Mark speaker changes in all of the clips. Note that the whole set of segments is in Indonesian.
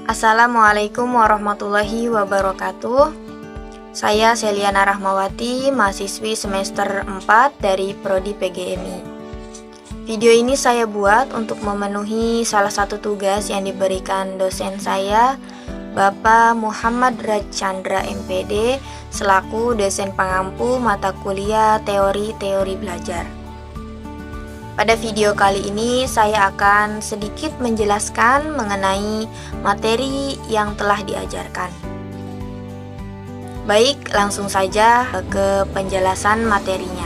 Speaker 1: Assalamualaikum warahmatullahi wabarakatuh. Saya Seliana Rahmawati, mahasiswi semester 4 dari Prodi PGMI. Video ini saya buat untuk memenuhi salah satu tugas yang diberikan dosen saya, Bapak Muhammad Raj Chandra MPD, selaku dosen pengampu mata kuliah teori belajar. Pada video kali ini saya akan sedikit menjelaskan mengenai materi yang telah diajarkan. Baik, langsung saja ke penjelasan materinya.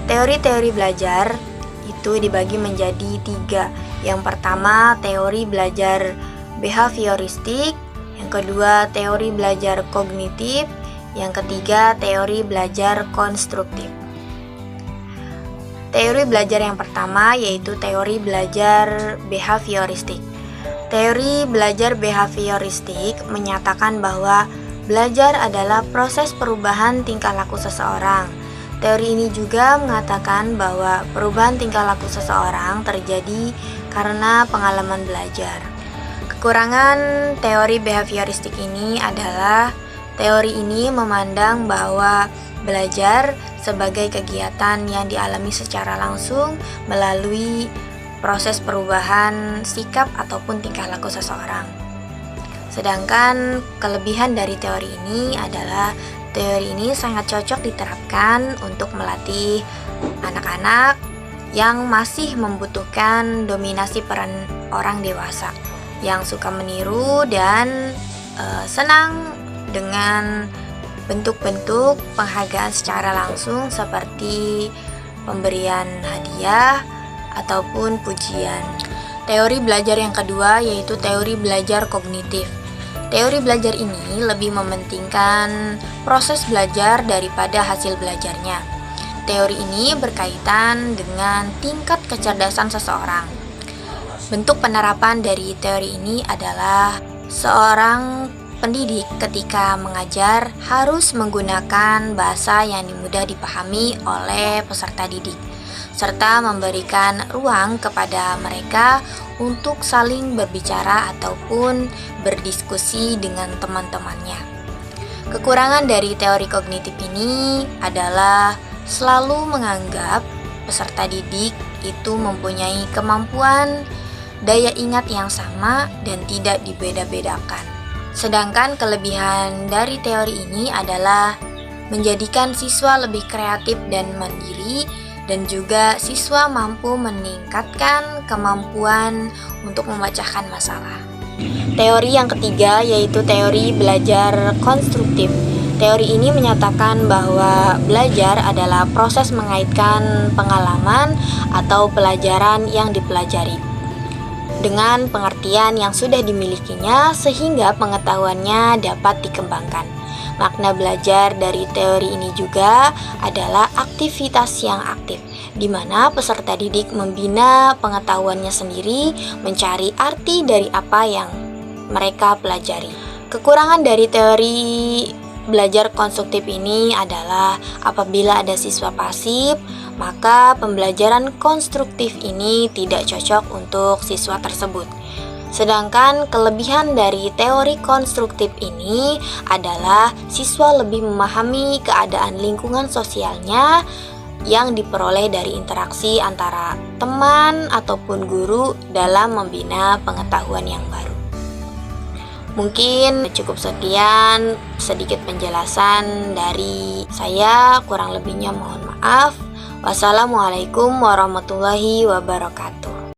Speaker 1: Teori belajar itu dibagi menjadi 3. Yang pertama, teori belajar behavioristik. Yang kedua, teori belajar kognitif. Yang ketiga, teori belajar konstruktif. Teori belajar yang pertama yaitu teori belajar behavioristik. Teori belajar behavioristik menyatakan bahwa belajar adalah proses perubahan tingkah laku seseorang. Teori ini juga mengatakan bahwa perubahan tingkah laku seseorang terjadi karena pengalaman belajar. Kekurangan teori behavioristik ini adalah teori ini memandang bahwa belajar sebagai kegiatan yang dialami secara langsung melalui proses perubahan sikap ataupun tingkah laku seseorang. Sedangkan kelebihan dari teori ini adalah teori ini sangat cocok diterapkan untuk melatih anak-anak yang masih membutuhkan dominasi peran orang dewasa, yang suka meniru dan senang dengan bentuk-bentuk penghargaan secara langsung seperti pemberian hadiah ataupun pujian. Teori belajar yang kedua yaitu teori belajar kognitif. Teori belajar ini lebih mementingkan proses belajar daripada hasil belajarnya. Teori ini berkaitan dengan tingkat kecerdasan seseorang. Bentuk penerapan dari teori ini adalah seorang pendidik ketika mengajar harus menggunakan bahasa yang mudah dipahami oleh peserta didik, serta memberikan ruang kepada mereka untuk saling berbicara ataupun berdiskusi dengan teman-temannya. Kekurangan dari teori kognitif ini adalah selalu menganggap peserta didik itu mempunyai kemampuan daya ingat yang sama dan tidak dibeda-bedakan. Sedangkan kelebihan dari teori ini adalah menjadikan siswa lebih kreatif dan mandiri, dan juga siswa mampu meningkatkan kemampuan untuk memecahkan masalah. Teori yang ketiga yaitu teori belajar konstruktif. Teori ini menyatakan bahwa belajar adalah proses mengaitkan pengalaman atau pelajaran yang dipelajari dengan pengertian yang sudah dimilikinya sehingga pengetahuannya dapat dikembangkan. Makna belajar dari teori ini juga adalah aktivitas yang aktif, di mana peserta didik membina pengetahuannya sendiri, mencari arti dari apa yang mereka pelajari. Kekurangan dari teori belajar konstruktif ini adalah apabila ada siswa pasif, maka pembelajaran konstruktif ini tidak cocok untuk siswa tersebut. Sedangkan kelebihan dari teori konstruktif ini adalah siswa lebih memahami keadaan lingkungan sosialnya yang diperoleh dari interaksi antara teman ataupun guru dalam membina pengetahuan yang baru. Mungkin cukup sekian sedikit penjelasan dari saya, kurang lebihnya mohon maaf. Wassalamualaikum warahmatullahi wabarakatuh.